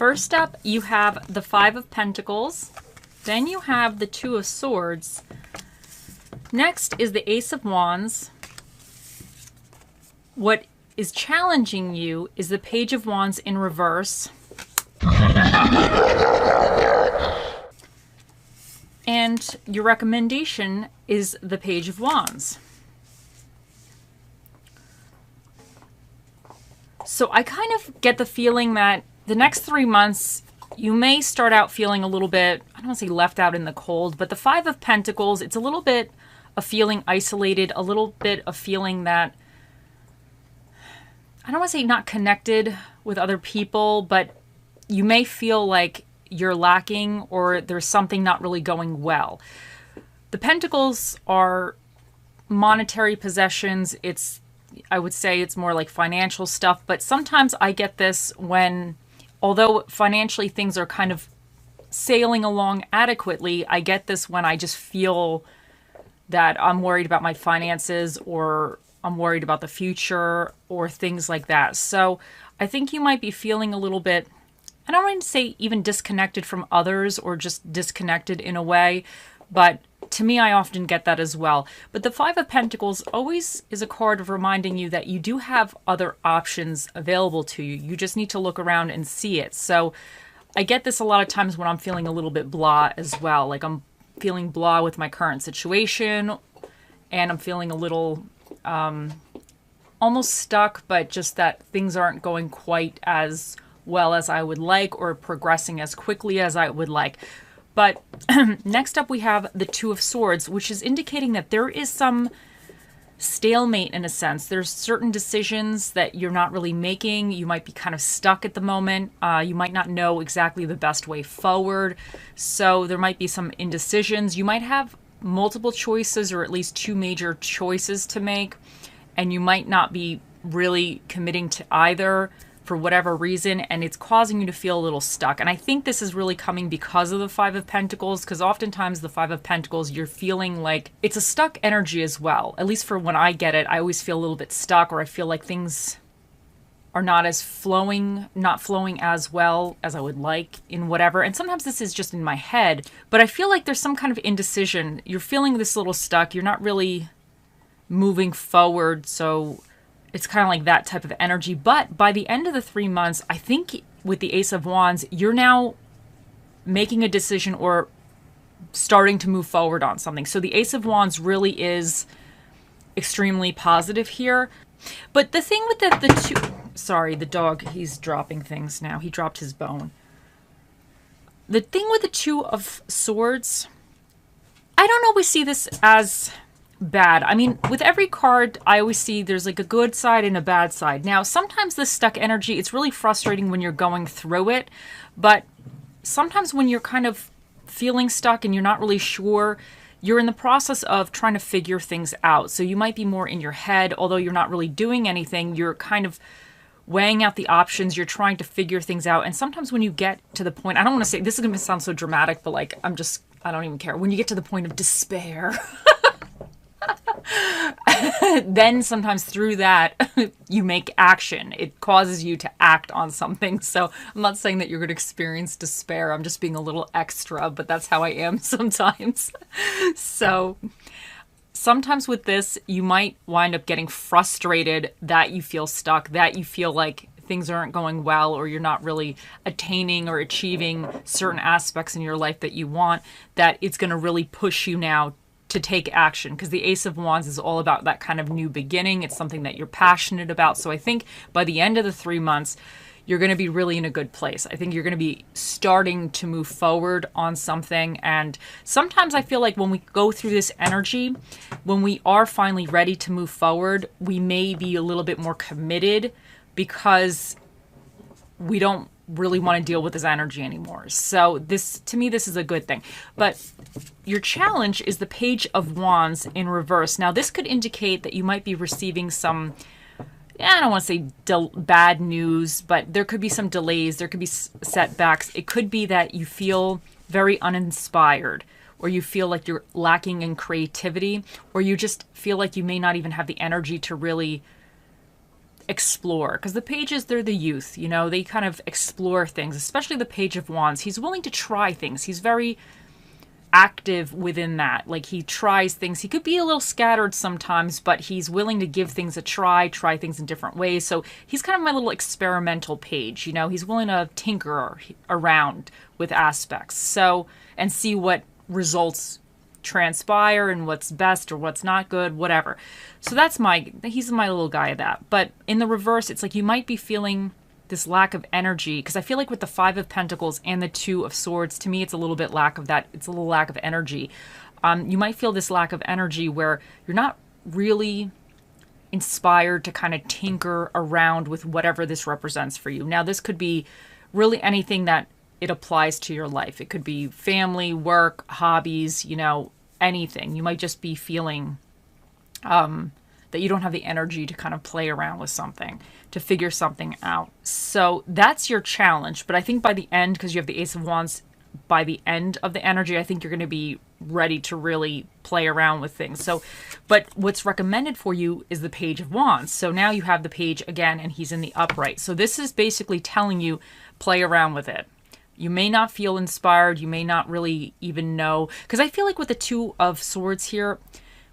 First up, you have the Five of Pentacles. Then you have the Two of Swords. Next is the Ace of Wands. What is challenging you is the Page of Wands in reverse. And your recommendation is the Page of Wands. So I kind of get the feeling that the next 3 months, you may start out feeling a little bit, I don't want to say left out in the cold, but the Five of Pentacles, it's a little bit of feeling isolated, a little bit of feeling that, I don't want to say not connected with other people, but you may feel like you're lacking or there's something not really going well. The Pentacles are monetary possessions. I would say it's more like financial stuff, but sometimes I get this when, although financially things are kind of sailing along adequately, I get this when I just feel that I'm worried about my finances or I'm worried about the future or things like that. So I think you might be feeling a little bit, I don't want to say even disconnected from others or just disconnected in a way, but to me, I often get that as well. But the Five of Pentacles always is a card of reminding you that you do have other options available to you. You just need to look around and see it. So I get this a lot of times when I'm feeling a little bit blah as well. Like I'm feeling blah with my current situation and I'm feeling a little almost stuck, but just that things aren't going quite as well as I would like or progressing as quickly as I would like. But next up we have the Two of Swords, which is indicating that there is some stalemate in a sense. There's certain decisions that you're not really making. You might be kind of stuck at the moment. You might not know exactly the best way forward. So there might be some indecisions. You might have multiple choices or at least two major choices to make. And you might not be really committing to either for whatever reason, and it's causing you to feel a little stuck. And I think this is really coming because of the Five of Pentacles, because oftentimes the Five of Pentacles, you're feeling like it's a stuck energy as well. At least for when I get it, I always feel a little bit stuck, or I feel like things are not flowing as well as I would like in whatever. And sometimes this is just in my head, but I feel like there's some kind of indecision. You're feeling this little stuck. You're not really moving forward, so it's kind of like that type of energy. But by the end of the 3 months, I think with the Ace of Wands, you're now making a decision or starting to move forward on something. So the Ace of Wands really is extremely positive here. But the thing with the two... Sorry, the dog, he's dropping things now. He dropped his bone. The thing with the Two of Swords, I don't always see this as bad. I mean, with every card, I always see there's like a good side and a bad side. Now, sometimes this stuck energy, it's really frustrating when you're going through it, but sometimes when you're kind of feeling stuck and you're not really sure, you're in the process of trying to figure things out. So you might be more in your head, although you're not really doing anything, you're kind of weighing out the options, you're trying to figure things out. And sometimes when you get to the point, I don't want to say, this is going to sound so dramatic, but like, I don't even care. When you get to the point of despair, then sometimes through that, you make action. It causes you to act on something. So I'm not saying that you're going to experience despair. I'm just being a little extra, but that's how I am sometimes. So sometimes with this, you might wind up getting frustrated that you feel stuck, that you feel like things aren't going well, or you're not really attaining or achieving certain aspects in your life that you want, that it's going to really push you now to take action, because the Ace of Wands is all about that kind of new beginning. It's something that you're passionate about. So I think by the end of the 3 months, you're going to be really in a good place. I think you're going to be starting to move forward on something. And sometimes I feel like when we go through this energy, when we are finally ready to move forward, we may be a little bit more committed because we don't really want to deal with this energy anymore. So this, to me, this is a good thing. But your challenge is the Page of Wands in reverse. Now, this could indicate that you might be receiving some, I don't want to say bad news, but there could be some delays. There could be setbacks. It could be that you feel very uninspired, or you feel like you're lacking in creativity, or you just feel like you may not even have the energy to really explore, because the pages, they're the youth, you know, they kind of explore things, especially the Page of Wands. He's willing to try things. He's very active within that. Like, he tries things. He could be a little scattered sometimes, but he's willing to give things a try things in different ways. So he's kind of my little experimental page, you know. He's willing to tinker around with aspects, so, and see what results transpire and what's best or what's not good, whatever. So he's my little guy at that. But in the reverse, it's like you might be feeling this lack of energy, because I feel like with the Five of Pentacles and the Two of Swords, to me, it's a little bit lack of that. It's a little lack of energy. You might feel this lack of energy where you're not really inspired to kind of tinker around with whatever this represents for you. Now, this could be really anything that it applies to your life. It could be family, work, hobbies, you know, anything. You might just be feeling that you don't have the energy to kind of play around with something, to figure something out. So that's your challenge. But I think by the end, because you have the Ace of Wands, by the end of the energy, I think you're going to be ready to really play around with things. So, but what's recommended for you is the Page of Wands. So now you have the page again, and he's in the upright. So this is basically telling you, play around with it. You may not feel inspired. You may not really even know. Because I feel like with the Two of Swords here,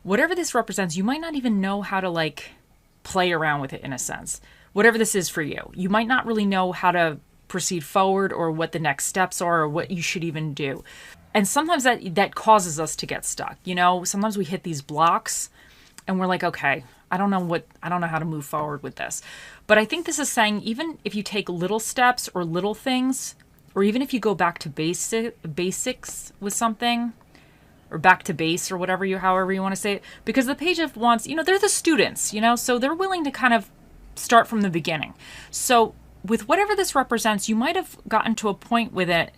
whatever this represents, you might not even know how to, like, play around with it in a sense. Whatever this is for you. You might not really know how to proceed forward, or what the next steps are, or what you should even do. And sometimes that causes us to get stuck. You know, sometimes we hit these blocks and we're like, okay, I don't know how to move forward with this. But I think this is saying, even if you take little steps or little things, or even if you go back to basics with something, or back to base, or however you want to say it, because the Page of Wands, you know, they're the students, you know, so they're willing to kind of start from the beginning. So with whatever this represents, you might have gotten to a point with it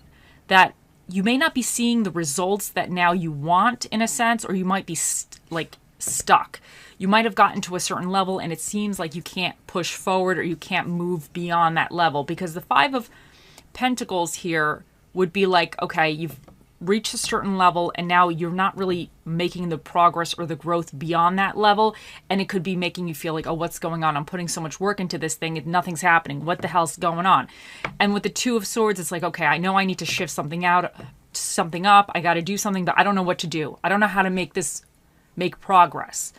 that you may not be seeing the results that now you want, in a sense, or you might be stuck. You might have gotten to a certain level and it seems like you can't push forward, or you can't move beyond that level, because the Five of Pentacles here would be like, okay, you've reached a certain level and now you're not really making the progress or the growth beyond that level, and it could be making you feel like, oh, what's going on? I'm putting so much work into this thing and nothing's happening. What the hell's going on? And with the Two of Swords, it's like, okay, I know I need to shift something up. I got to do something, but I don't know what to do. I don't know how to make progress.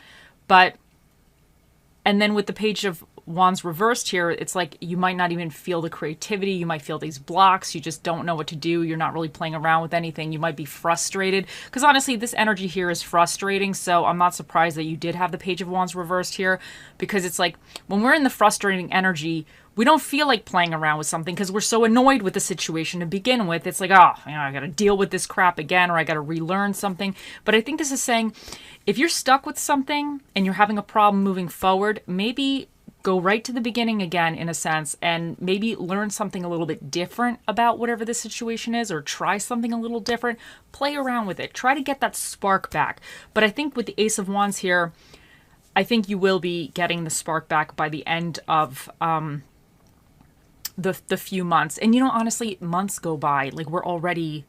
And then with the Page of Wands reversed here, it's like you might not even feel the creativity. You might feel these blocks. You just don't know what to do. You're not really playing around with anything. You might be frustrated, because honestly, this energy here is frustrating. So I'm not surprised that you did have the Page of Wands reversed here, because it's like when we're in the frustrating energy, we don't feel like playing around with something because we're so annoyed with the situation to begin with. It's like, oh, you know, I got to deal with this crap again, or I got to relearn something. But I think this is saying, if you're stuck with something and you're having a problem moving forward, maybe go right to the beginning again, in a sense, and maybe learn something a little bit different about whatever the situation is, or try something a little different. Play around with it. Try to get that spark back. But I think with the Ace of Wands here, I think you will be getting the spark back by the end of the few months. And, you know, honestly, months go by. Like, we're already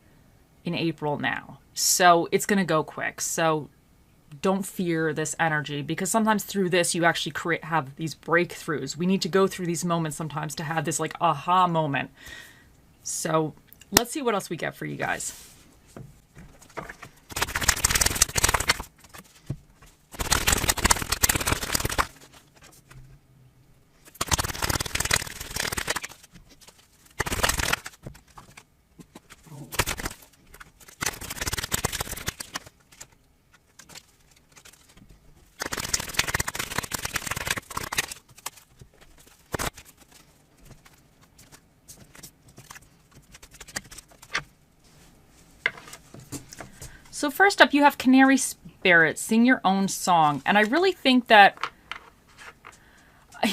in April now. So it's going to go quick. So don't fear this energy, because sometimes through this you actually have these breakthroughs. We need to go through these moments sometimes to have this like aha moment. So let's see what else we get for you guys. So first up, you have Canary Spirit, sing your own song. And I really think that,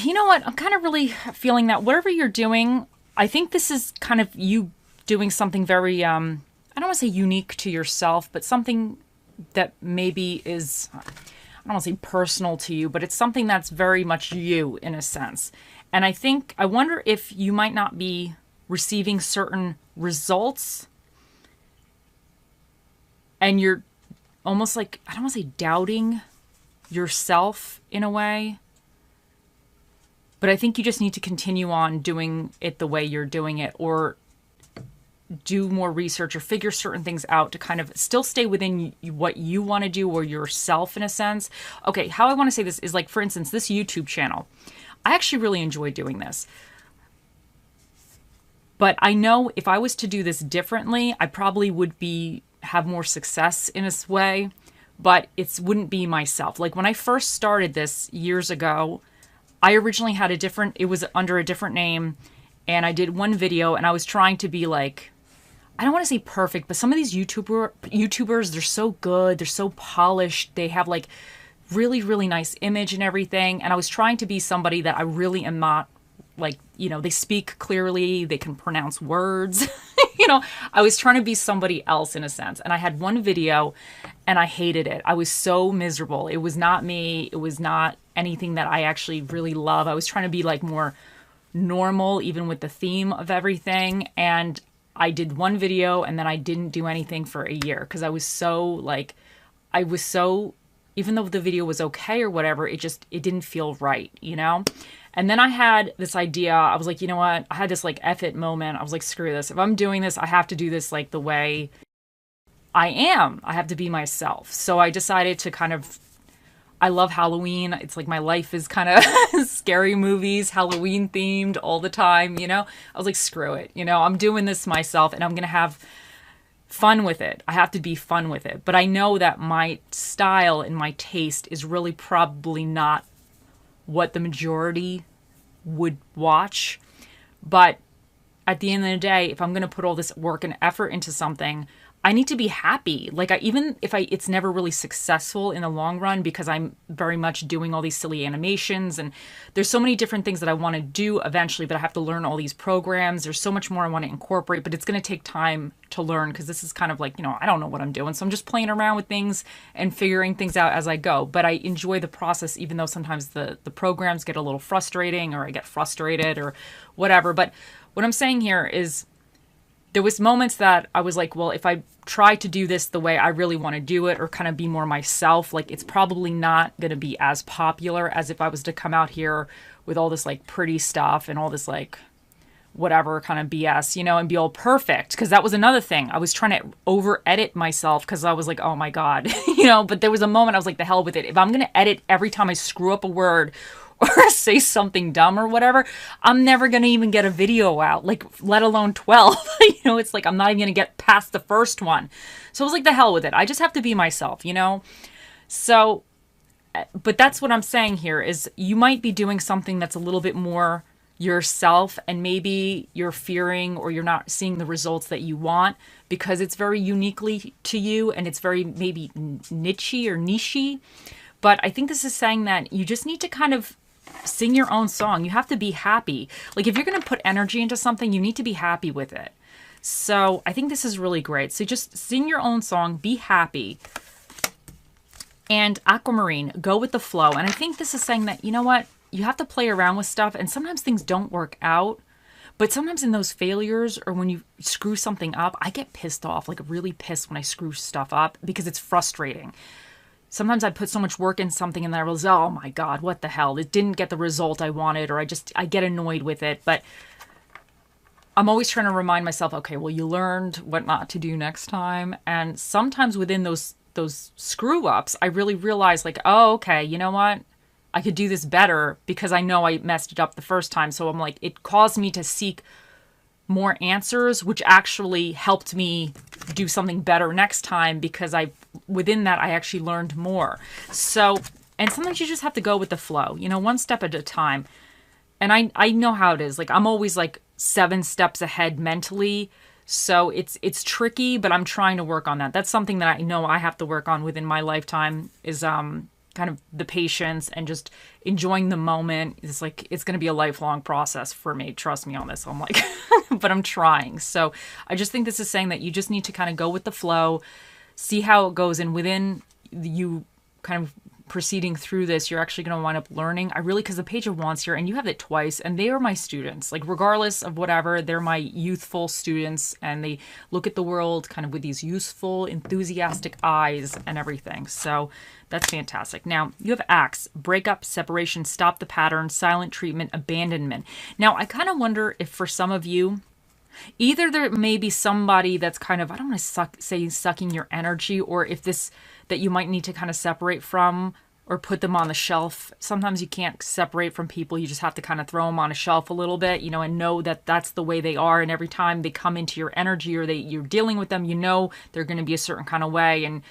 you know what, I'm kind of really feeling that whatever you're doing, I think this is kind of you doing something very, I don't want to say unique to yourself, but something that maybe is, I don't want to say personal to you, but it's something that's very much you in a sense. And I wonder if you might not be receiving certain results, and you're almost like, I don't want to say doubting yourself in a way. But I think you just need to continue on doing it the way you're doing it, or do more research or figure certain things out to kind of still stay within what you want to do or yourself in a sense. Okay, how I want to say this is like, for instance, this YouTube channel. I actually really enjoy doing this. But I know if I was to do this differently, I probably would have more success in this way, but it wouldn't be myself. Like when I first started this years ago, I originally had it was under a different name, and I did one video and I was trying to be like, I don't want to say perfect, but some of these YouTubers, they're so good. They're so polished. They have like really, really nice image and everything. And I was trying to be somebody that I really am not. Like, they speak clearly. They can pronounce words. I was trying to be somebody else in a sense. And I had one video and I hated it. I was so miserable. It was not me. It was not anything that I actually really love. I was trying to be like more normal, even with the theme of everything. And I did one video and then I didn't do anything for a year because I was so, even though the video was okay or whatever, it didn't feel right, And then I had this idea. I was like, you know what? I had this like F it moment. I was like, screw this. If I'm doing this, I have to do this like the way I am. I have to be myself. So I decided to I love Halloween. It's like my life is kind of scary movies, Halloween themed all the time, I was like, screw it. I'm doing this myself and I'm going to have fun with it. I have to be fun with it. But I know that my style and my taste is really probably not what the majority would watch. But at the end of the day, if I'm going to put all this work and effort into something, I need to be happy. Like even if it's never really successful in the long run because I'm very much doing all these silly animations and there's so many different things that I want to do eventually, but I have to learn all these programs. There's so much more I want to incorporate, but it's going to take time to learn because this is kind of like, I don't know what I'm doing. So I'm just playing around with things and figuring things out as I go. But I enjoy the process, even though sometimes the programs get a little frustrating or I get frustrated or whatever. But what I'm saying here is, there was moments that I was like, well, if I try to do this the way I really want to do it or kind of be more myself, like it's probably not going to be as popular as if I was to come out here with all this like pretty stuff and all this like whatever kind of BS, and be all perfect. Because that was another thing. I was trying to over edit myself because I was like, oh my God, but there was a moment I was like, the hell with it. If I'm going to edit every time I screw up a word or say something dumb or whatever, I'm never going to even get a video out, like, let alone 12. It's like I'm not even going to get past the first one. So I was like, the hell with it. I just have to be myself, So, but that's what I'm saying here is you might be doing something that's a little bit more yourself and maybe you're fearing or you're not seeing the results that you want because it's very uniquely to you and it's very maybe niche-y or niche-y. But I think this is saying that you just need to kind of sing your own song. You have to be happy. Like if you're going to put energy into something, you need to be happy with it. So I think this is really great. So just sing your own song, be happy. And aquamarine, go with the flow. And I think this is saying that, you know what? You have to play around with stuff and sometimes things don't work out. But sometimes in those failures or when you screw something up, I get pissed off, like really pissed when I screw stuff up because it's frustrating. Sometimes I put so much work in something and then I realize, oh my God, what the hell? It didn't get the result I wanted, or I get annoyed with it. But I'm always trying to remind myself, okay, well, you learned what not to do next time. And sometimes within those screw ups, I really realize like, oh, okay, you know what? I could do this better because I know I messed it up the first time. So I'm like, it caused me to seek more answers, which actually helped me do something better next time because within that, I actually learned more. So, and sometimes you just have to go with the flow, one step at a time. And I know how it is. Like, I'm always like 7 steps ahead mentally. So it's tricky, but I'm trying to work on that. That's something that I know I have to work on within my lifetime is, kind of the patience and just enjoying the moment. It's like, it's going to be a lifelong process for me. Trust me on this. I'm like, but I'm trying. So I just think this is saying that you just need to kind of go with the flow, see how it goes. And within you kind of proceeding through this, you're actually going to wind up learning. Because the Page of Wands here, and you have it twice, and they are my students. Like, regardless of whatever, they're my youthful students, and they look at the world kind of with these youthful, enthusiastic eyes and everything. So that's fantastic. Now, you have Axe, breakup, separation, stop the pattern, silent treatment, abandonment. Now, I kind of wonder if for some of you, either there may be somebody that's kind of, I don't want to say sucking your energy, or if this, that you might need to kind of separate from or put them on the shelf. Sometimes you can't separate from people. You just have to kind of throw them on a shelf a little bit, and know that that's the way they are. And every time they come into your energy or you're dealing with them, they're going to be a certain kind of way. And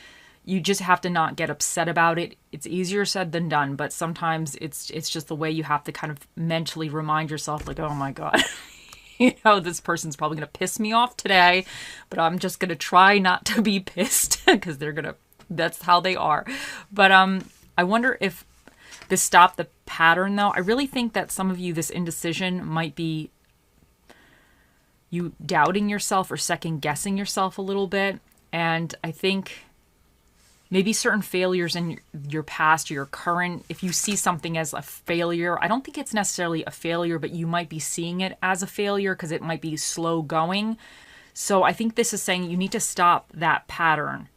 you just have to not get upset about it. It's easier said than done, but sometimes it's just the way you have to kind of mentally remind yourself, like, oh my God. This person's probably going to piss me off today, but I'm just going to try not to be pissed because that's how they are. But I wonder if this stopped the pattern, though. I really think that some of you, this indecision might be you doubting yourself or second guessing yourself a little bit. And I think maybe certain failures in your past or your current, if you see something as a failure, I don't think it's necessarily a failure, but you might be seeing it as a failure because it might be slow going. So I think this is saying you need to stop that pattern.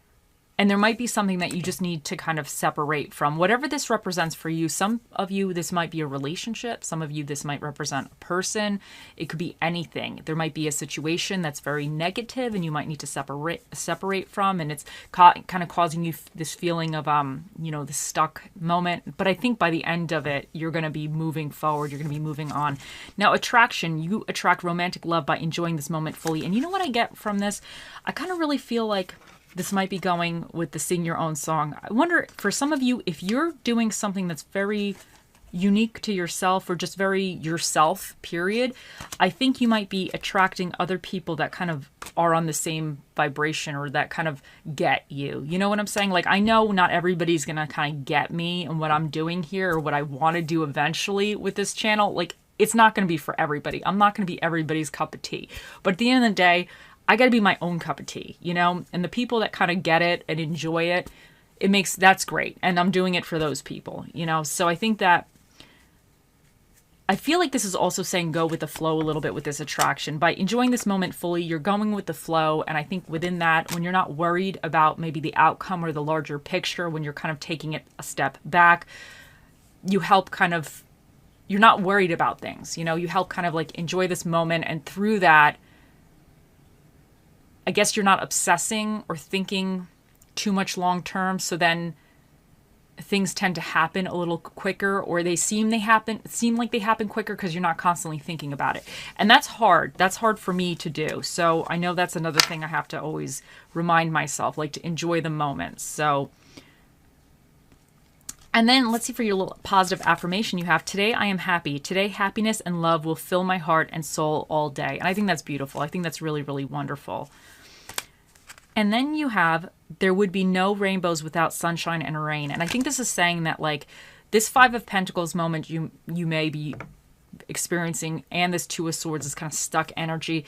And there might be something that you just need to kind of separate from. Whatever this represents for you, some of you, this might be a relationship. Some of you, this might represent a person. It could be anything. There might be a situation that's very negative and you might need to separate from. And it's kind of causing you this feeling of, this stuck moment. But I think by the end of it, you're going to be moving forward. You're going to be moving on. Now, attraction, you attract romantic love by enjoying this moment fully. And you know what I get from this? I kind of really feel like this might be going with the sing your own song. I wonder, for some of you, if you're doing something that's very unique to yourself or just very yourself, period, I think you might be attracting other people that kind of are on the same vibration or that kind of get you. You know what I'm saying? Like, I know not everybody's going to kind of get me and what I'm doing here or what I want to do eventually with this channel. Like, it's not going to be for everybody. I'm not going to be everybody's cup of tea. But at the end of the day, I got to be my own cup of tea, and the people that kind of get it and enjoy it, that's great. And I'm doing it for those people, So I think that, I feel like this is also saying go with the flow a little bit with this attraction. By enjoying this moment fully, you're going with the flow. And I think within that, when you're not worried about maybe the outcome or the larger picture, when you're kind of taking it a step back, you help you're not worried about things, you help kind of like enjoy this moment. And through that, I guess you're not obsessing or thinking too much long term. So then things tend to happen a little quicker, or they seem like they happen quicker because you're not constantly thinking about it. And that's hard. That's hard for me to do. So I know that's another thing I have to always remind myself, like to enjoy the moments. So, and then let's see for your little positive affirmation you have. Today I am happy. Today happiness and love will fill my heart and soul all day. And I think that's beautiful. I think that's really, really wonderful. And then you have, there would be no rainbows without sunshine and rain. And I think this is saying that, like, this Five of Pentacles moment you may be experiencing, and this Two of Swords, is kind of stuck energy.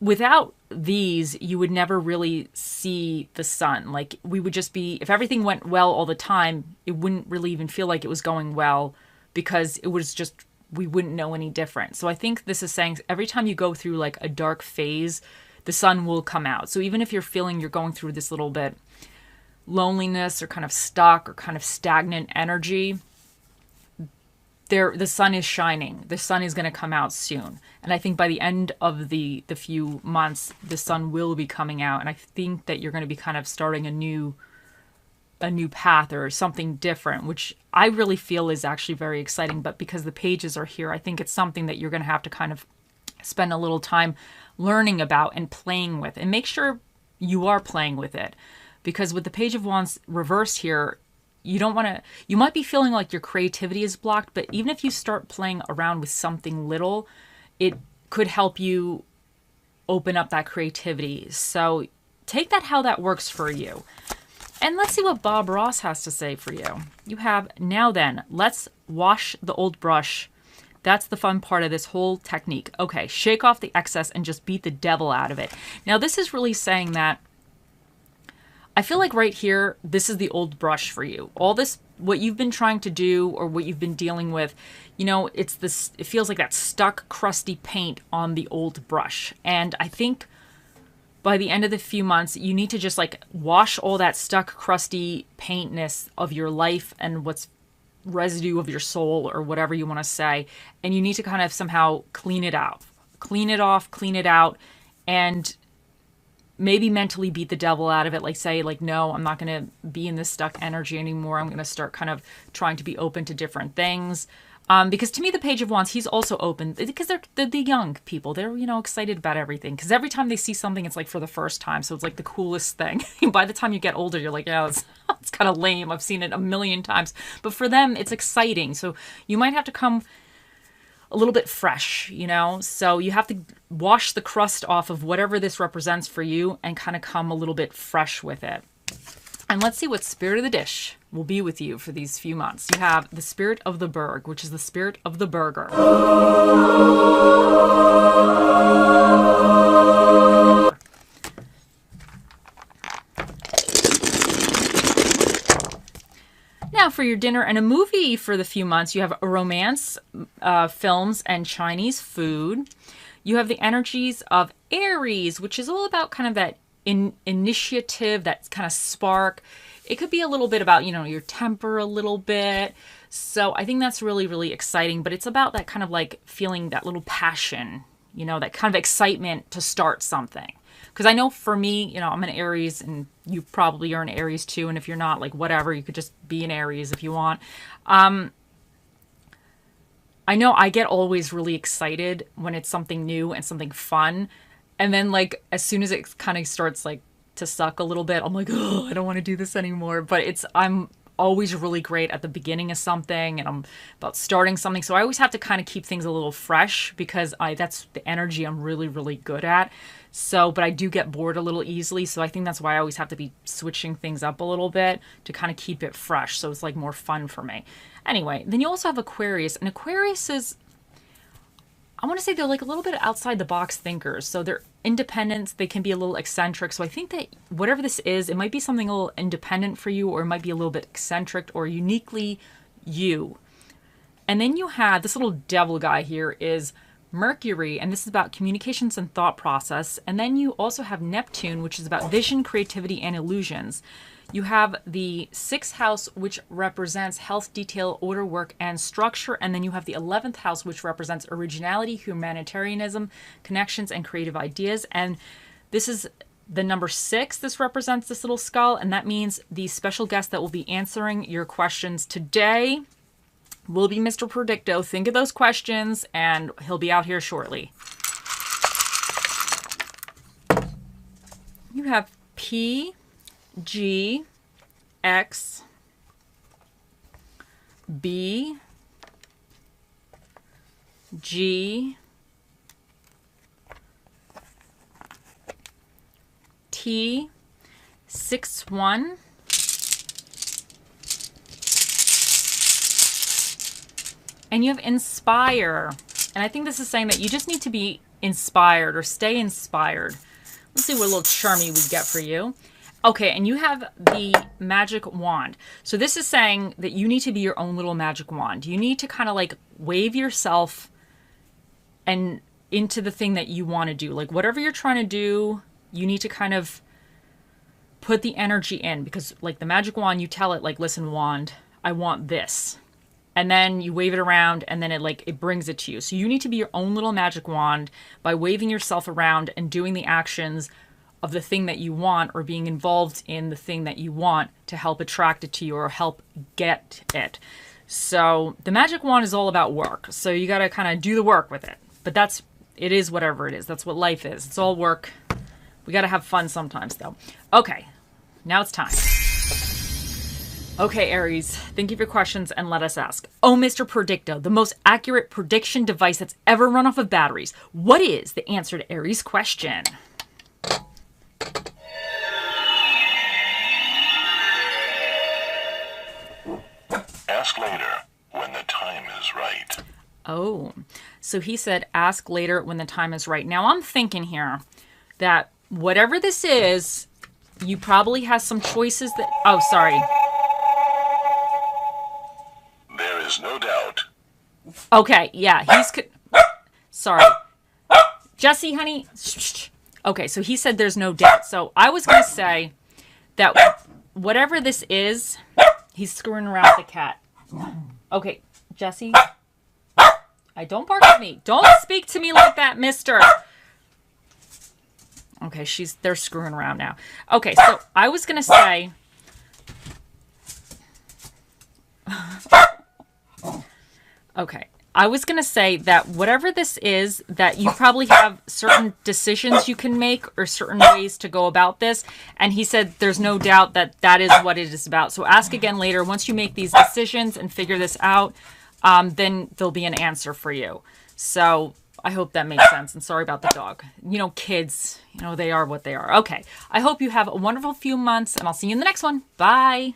Without these, you would never really see the sun. Like, we would just be, if everything went well all the time, it wouldn't really even feel like it was going well, because it was just, we wouldn't know any different. So I think this is saying every time you go through like a dark phase, the sun will come out. So even if you're feeling you're going through this little bit loneliness or kind of stuck or kind of stagnant energy, the sun is shining. The sun is going to come out soon. And I think by the end of the few months, the sun will be coming out. And I think that you're going to be kind of starting a new path or something different, which I really feel is actually very exciting. But because the pages are here, I think it's something that you're going to have to kind of spend a little time learning about and playing with, and make sure you are playing with it, because with the Page of Wands reverse here, you might be feeling like your creativity is blocked, but even if you start playing around with something little, it could help you open up that creativity. So take that how that works for you. And let's see what Bob Ross has to say for you. You have, now then, let's wash the old brush. That's the fun part of this whole technique. Okay, shake off the excess and just beat the devil out of it. Now, this is really saying that I feel like right here, this is the old brush for you. All this, what you've been trying to do or what you've been dealing with, you know, it's this, it feels like that stuck, crusty paint on the old brush. And I think by the end of the few months, you need to just like wash all that stuck, crusty paintness of your life and what's residue of your soul or whatever you want to say. And you need to kind of somehow clean it out, clean it off, clean it out, and maybe mentally beat the devil out of it. Like say like, no, I'm not going to be in this stuck energy anymore. I'm going to start kind of trying to be open to different things. Because to me, the Page of Wands, he's also open because they're the young people. They're, you know, excited about everything. Because every time they see something, it's like for the first time. So it's like the coolest thing. By the time you get older, you're like, yeah, it's kind of lame. I've seen it a million times. But for them, it's exciting. So you might have to come a little bit fresh, you know? So you have to wash the crust off of whatever this represents for you and kind of come a little bit fresh with it. And let's see what spirit of the dish will be with you for these few months. You have the spirit of the Berg, which is the spirit of the burger. Now for your dinner and a movie for the few months, you have a romance, films, and Chinese food. You have the energies of Aries, which is all about kind of that initiative, that kind of spark. It could be a little bit about, you know, your temper a little bit. So I think that's really, really exciting. But it's about that kind of like feeling that little passion, you know, that kind of excitement to start something. Because I know for me, you know, I'm an Aries and you probably are an Aries too. And if you're not, like whatever, you could just be an Aries if you want. I know I get always really excited when it's something new and something fun. And then like as soon as it kind of starts like to suck a little bit, I'm like, oh, I don't want to do this anymore. But I'm always really great at the beginning of something and I'm about starting something. So I always have to kind of keep things a little fresh because that's the energy I'm really, really good at. So, but I do get bored a little easily. So I think that's why I always have to be switching things up a little bit to kind of keep it fresh. So it's like more fun for me. Anyway, then you also have Aquarius, and Aquarius is, I want to say they're like a little bit outside the box thinkers. So they're independent. They can be a little eccentric. So I think that whatever this is, it might be something a little independent for you, or it might be a little bit eccentric or uniquely you. And then you have this little devil guy here is Mercury, and this is about communications and thought process. And then you also have Neptune, which is about vision, creativity, and illusions. You have the 6th house, which represents health, detail, order, work, and structure. And then you have the 11th house, which represents originality, humanitarianism, connections, and creative ideas. And this is the number 6. This represents this little skull. And that means the special guest that will be answering your questions today will be Mr. Predicto. Think of those questions, and he'll be out here shortly. You have P, G, X, B, G, T, 6, 1, and you have inspire. And I think this is saying that you just need to be inspired or stay inspired. Let's see what little charmy we get for you. Okay, and you have the magic wand. So this is saying that you need to be your own little magic wand. You need to kind of like wave yourself and into the thing that you want to do. Like whatever you're trying to do, you need to kind of put the energy in, because like the magic wand, you tell it like, listen, wand, I want this. And then you wave it around and then it brings it to you. So you need to be your own little magic wand by waving yourself around and doing the actions of the thing that you want, or being involved in the thing that you want to help attract it to you or help get it. So the magic wand is all about work. So you got to kind of do the work with it. But it is whatever it is. That's what life is. It's all work. We got to have fun sometimes though. Okay, now it's time. Okay, Aries, think of your questions and let us ask. Oh, Mr. Predicto, the most accurate prediction device that's ever run off of batteries. What is the answer to Aries' question? Ask later when the time is right. Oh, so he said ask later when the time is right. Now I'm thinking here that whatever this is, you probably have some choices that... Oh, sorry. There is no doubt. Okay, yeah, sorry. Jesse, honey. Okay, so he said there's no doubt. So I was going to say that whatever this is, he's screwing around with the cat. Okay, Jesse. Don't bark at me. Don't speak to me like that, mister. Okay, they're screwing around now. Okay, so I was going to say... Okay, I was going to say that whatever this is, that you probably have certain decisions you can make or certain ways to go about this. And he said there's no doubt that that is what it is about. So ask again later. Once you make these decisions and figure this out, then there'll be an answer for you. So I hope that makes sense. And sorry about the dog. You know, kids, they are what they are. Okay, I hope you have a wonderful few months, and I'll see you in the next one. Bye.